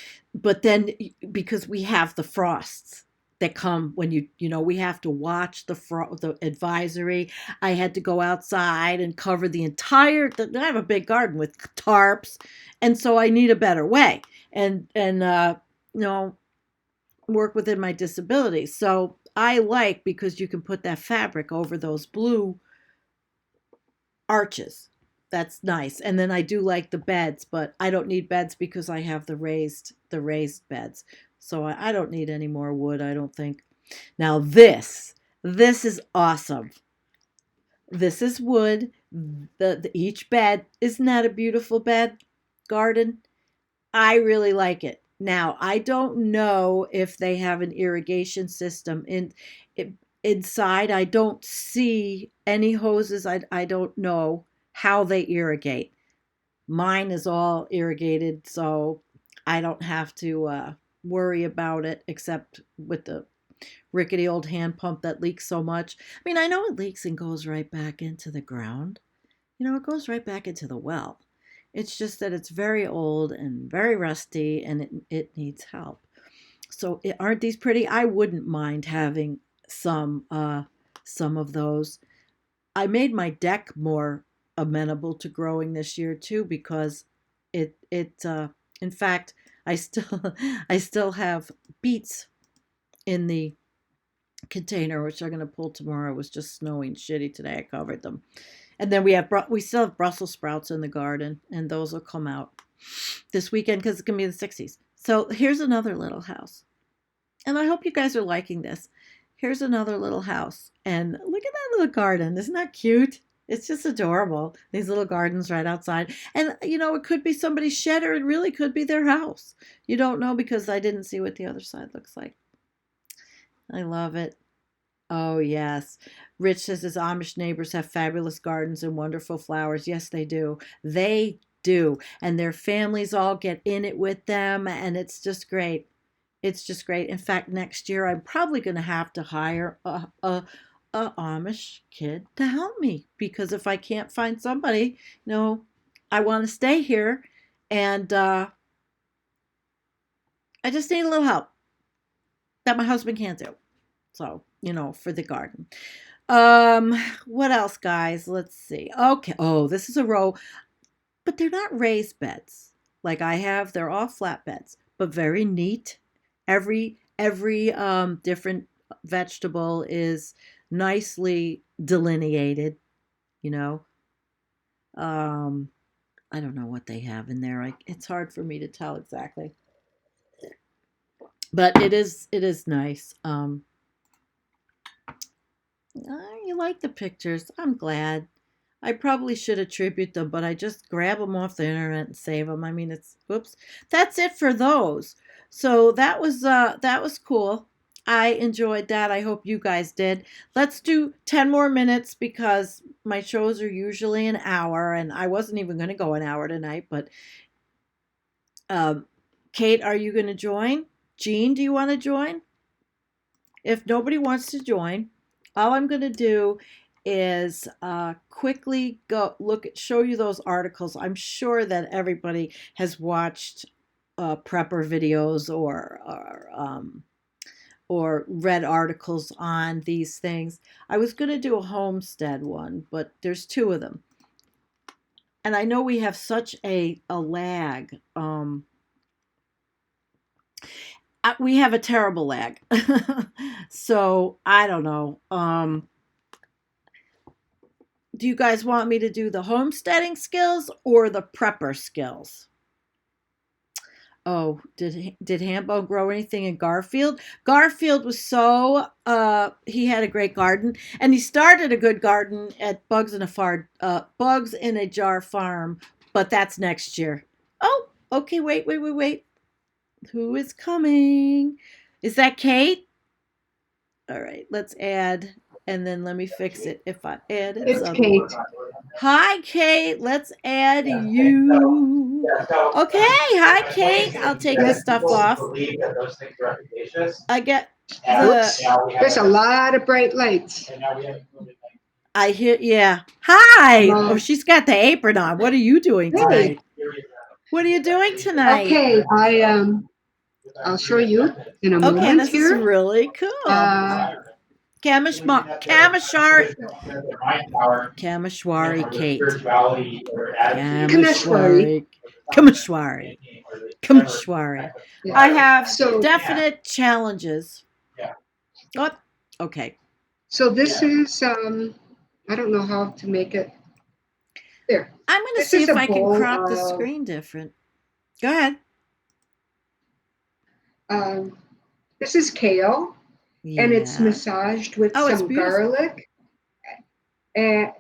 then because we have the frosts that come when we have to watch the advisory. I had to go outside and cover I have a big garden with tarps, and so I need a better way and you know work within my disability. So I like because you can put that fabric over those blue arches. That's nice. And then I do like the beds, but I don't need beds because I have the raised beds. So I don't need any more wood, I don't think. Now this is awesome. This is wood. Each bed, isn't that a beautiful bed garden? I really like it. Now, I don't know if they have an irrigation system inside. I don't see any hoses. I don't know how they irrigate. Mine is all irrigated, so I don't have to worry about it except with the rickety old hand pump that leaks so much. I mean, I know it leaks and goes right back into the ground. It goes right back into the well. It's just that it's very old and very rusty and it needs help. So aren't these pretty? I wouldn't mind having some of those. I made my deck more amenable to growing this year too because in fact I still I still have beets in the container which I'm going to pull tomorrow. It was just snowing shitty today. I covered them. And then we still have Brussels sprouts in the garden, and those will come out this weekend because it's gonna be in the 60s. So here's another little house, and I hope you guys are liking this. Here's another little house, and look at that little garden. Isn't that cute? It's just adorable. These little gardens right outside, and it could be somebody's shed, or it really could be their house. You don't know because I didn't see what the other side looks like. I love it. Oh, yes. Rich says his Amish neighbors have fabulous gardens and wonderful flowers. Yes, they do. They do. And their families all get in it with them, and it's just great. It's just great. In fact, next year I'm probably going to have to hire a Amish kid to help me because if I can't find somebody, I want to stay here and I just need a little help that my husband can't do. So, for the garden. Um, what else, guys? Let's see. Okay. Oh, this is a row, but they're not raised beds like I have. They're all flat beds, but very neat. Every different vegetable is nicely delineated, you know. Um, I don't know what they have in there. It's hard for me to tell exactly, but it is nice. You like the pictures. I'm glad. I probably should attribute them, but I just grab them off the internet and save them. I mean, it's whoops. That's it for those. So that was cool. I enjoyed that. I hope you guys did. Let's do 10 more minutes because my shows are usually an hour and I wasn't even going to go an hour tonight, but um Kate, are you going to join? Jean, do you want to join? If nobody wants to join, all I'm going to do is quickly go show you those articles. I'm sure that everybody has watched prepper videos or read articles on these things. I was going to do a homestead one, but there's two of them, and I know we have such a lag. We have a terrible lag. So I don't know. Do you guys want me to do the homesteading skills or the prepper skills? Oh, did Hambo grow anything in Garfield? Garfield was he had a great garden and he started a good garden at Bugs in a Jar Farm, but that's next year. Oh, okay, wait. Who is coming? Is that Kate? All right, let's add, and then let me fix it if I add it. It's Kate. Hi, Kate. Let's add you. Okay, hi, Kate. I'll take the stuff off. I get There's a lot of bright lights. I hear, yeah. Hi. Oh, she's got the apron on. What are you doing tonight? What are you doing tonight? Okay, I'll show you in a moment. Okay, this is here. really cool. Kamishwari Kate. Kamishwari. Yeah. I have definite challenges. Oh, okay. So this is I don't know how to make it. There. I'm going to see if I can crop the screen different. Go ahead. This is kale, and it's massaged with some garlic and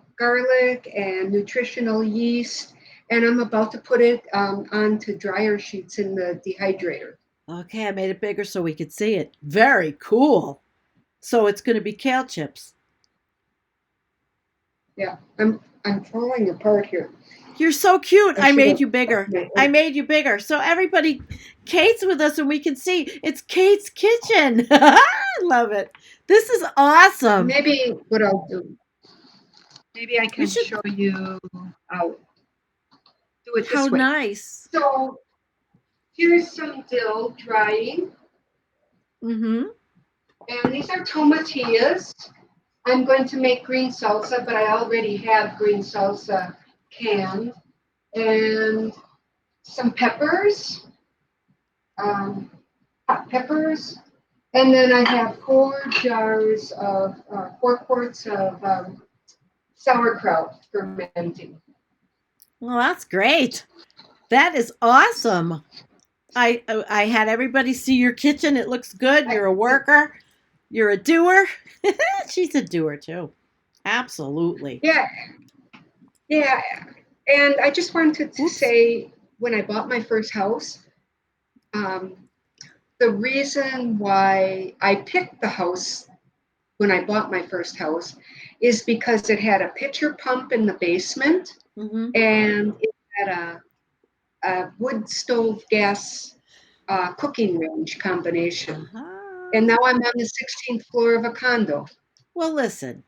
nutritional yeast, and I'm about to put it onto dryer sheets in the dehydrator. Okay, I made it bigger so we could see it. Very cool. So it's going to be kale chips. Yeah, I'm falling apart here. You're so cute. I made you bigger. So everybody, Kate's with us and we can see it's Kate's kitchen. I love it. This is awesome. Maybe what I'll do, maybe I can show you how to do it this way. How nice. So here's some dill drying. Mm-hmm. And these are tomatillas. I'm going to make green salsa, but I already have green salsa canned. And some peppers, hot peppers. And then I have 4 quarts of sauerkraut fermenting. Well, that's great. That is awesome. I had everybody see your kitchen. It looks good. You're a worker. You're a doer. She's a doer too. Absolutely. Yeah. And I just wanted to say, when I bought my first house, the reason why I picked the house when I bought my first house is because it had a pitcher pump in the basement, and it had a wood stove gas cooking range combination. And now I'm on the 16th floor of a condo. Well, listen,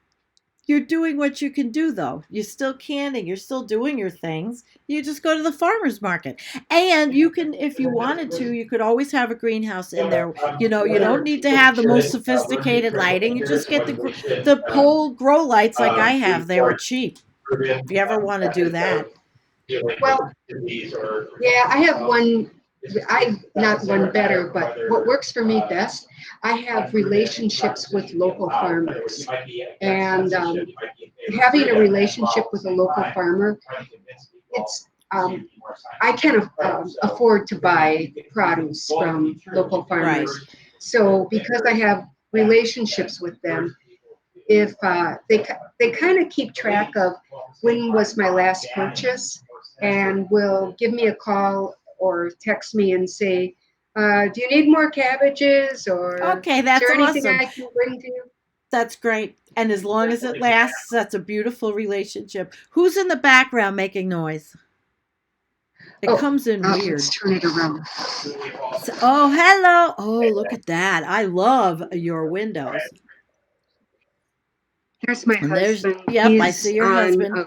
you're doing what you can do, though. You're still canning, you're still doing your things. You just go to the farmer's market. And you can, if you wanted to, you could always have a greenhouse in there. You know, you don't need to have the most sophisticated lighting. You just get the pole grow lights like I have. They were cheap. If you ever want to do that. Well, yeah, I have one. I not one better, but what works for me best. I have relationships with local farmers, and having a relationship with a local farmer, it's I can afford to buy produce from local farmers. Right. So because I have relationships with them, if they kind of keep track of when was my last purchase, and will give me a call or text me and say, do you need more cabbages, or Okay, is that's there anything awesome. I can bring to you? That's great. And as long as it lasts, that's a beautiful relationship. Who's in the background making noise? It Oh, comes in let's weird. turn it around. Oh, hello. Oh, look at that. I love your windows. Here's my And there's, husband. yep, I see He's your on husband.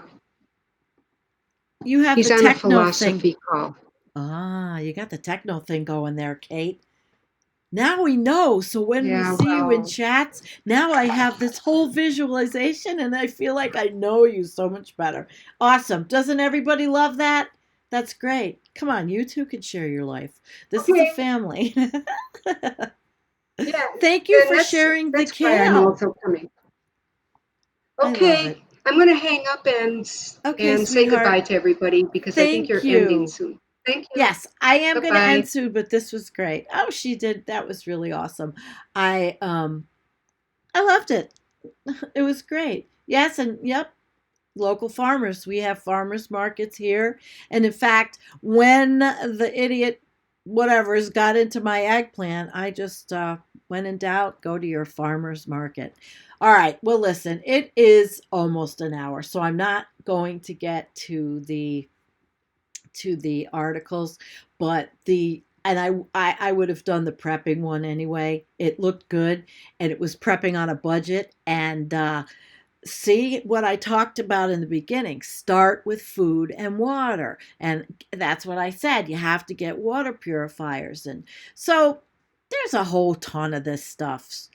You have the a techno thing. philosophy call. Ah, you got the techno thing going there, Kate. Now we know. So when we Yeah, see you in well, chats, now I have this whole visualization and I feel like I know you so much better. Awesome. Doesn't everybody love that? That's great. Come on, you two can share your life. This is a okay. family. Yeah, Thank you and for sharing the that's why I'm kale. also coming. I love Okay, it. I'm going to hang up and Okay, say goodbye sweetheart. to everybody because I think Thank you're ending you. soon. Thank you. Yes, I am Bye going to end bye. soon, but this was great. Oh, she did. That was really awesome. I um I loved it. It was great. Yes, and yep, local farmers. We have farmers markets here. And in fact, when the idiot whatever's got into my eggplant, I just when in doubt, go to your farmers market. All right. Well, listen, it is almost an hour, so I'm not going to get to the articles, but the and I would have done the prepping one anyway. It looked good, and it was prepping on a budget. And see what I talked about in the beginning. Start with food and water, and that's what I said. You have to get water purifiers, and so there's a whole ton of this stuff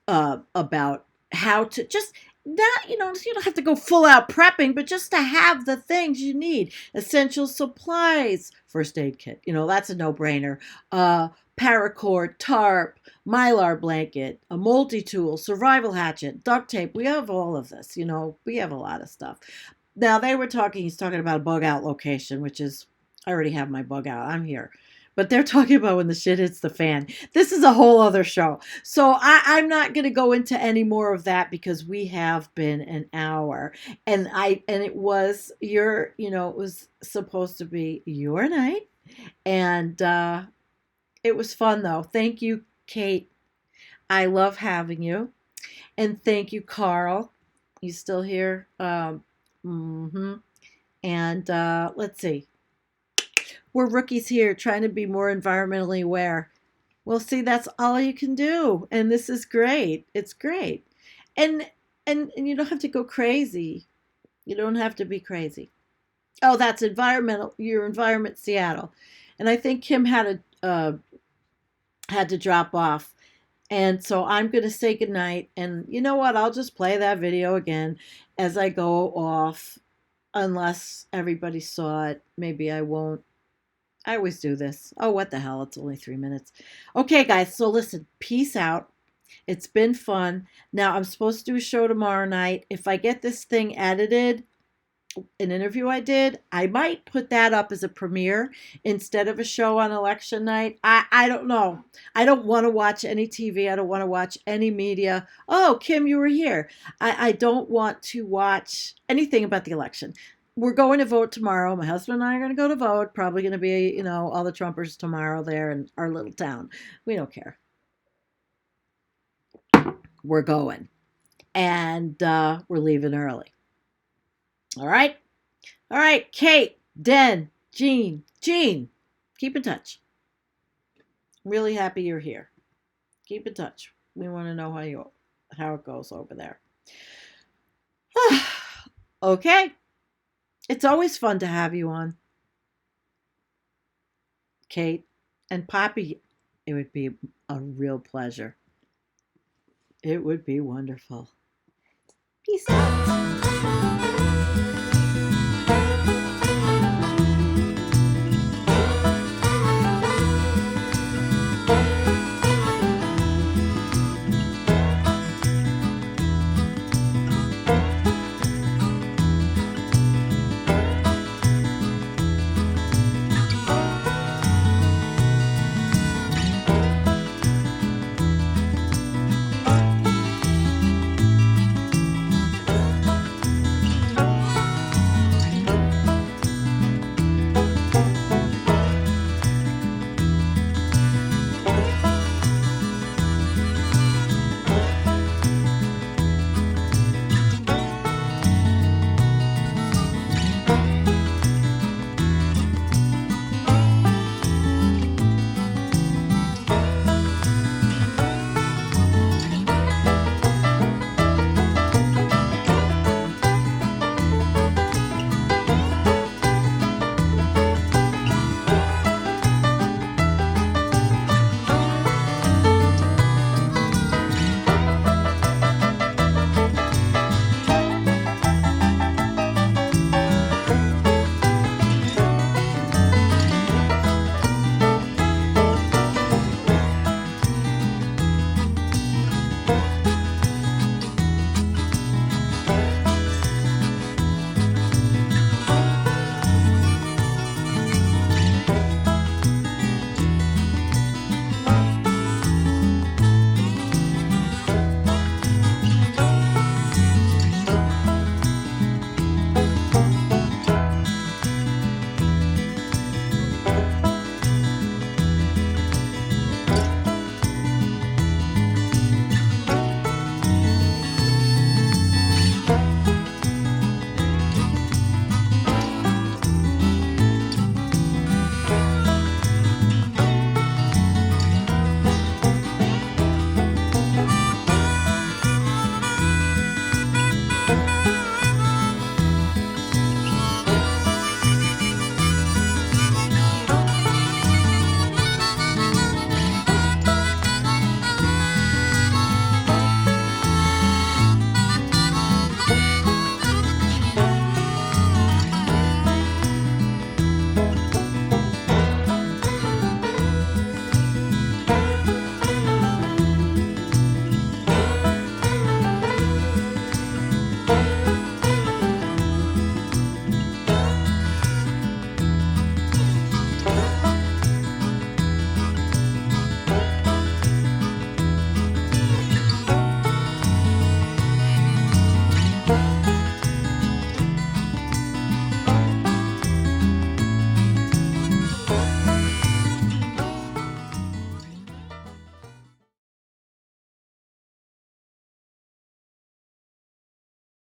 about how to just not, you don't have to go full out prepping, but just to have the things you need. Essential supplies, first aid kit, that's a no-brainer. Paracord, tarp, mylar blanket, a multi-tool, survival hatchet, duct tape. We have all of this, we have a lot of stuff. Now he's talking about a bug out location, which is, I already have my bug out. I'm here. But they're talking about when the shit hits the fan. This is a whole other show. So I'm not going to go into any more of that because we have been an hour. And it was it was supposed to be your night. And it was fun though. Thank you, Kate. I love having you. And thank you, KARL. You still here? Mm-hmm. And let's see. We're rookies here trying to be more environmentally aware. Well, see, that's all you can do, and this is great. It's great, and and you don't have to go crazy. You don't have to be crazy. Oh, that's environmental. Your environment, Seattle, and I think Kim had to drop off, and so I'm going to say goodnight. And you know what? I'll just play that video again as I go off, unless everybody saw it. Maybe I won't. I always do this. Oh, what the hell? It's only 3 minutes. Okay, guys. So listen, peace out. It's been fun. Now, I'm supposed to do a show tomorrow night. If I get this thing edited, an interview I did, I might put that up as a premiere instead of a show on election night. I don't know. I don't want to watch any TV. I don't want to watch any media. Oh, Kim, you were here. I don't want to watch anything about the election. We're going to vote tomorrow. My husband and I are going to go to vote. Probably going to be, all the Trumpers tomorrow there in our little town. We don't care. We're going. And we're leaving early. All right. All right, Kate, Den, Jean, keep in touch. I'm really happy you're here. Keep in touch. We want to know how it goes over there. Okay. It's always fun to have you on, Kate. And Poppy, it would be a real pleasure. It would be wonderful. Peace out.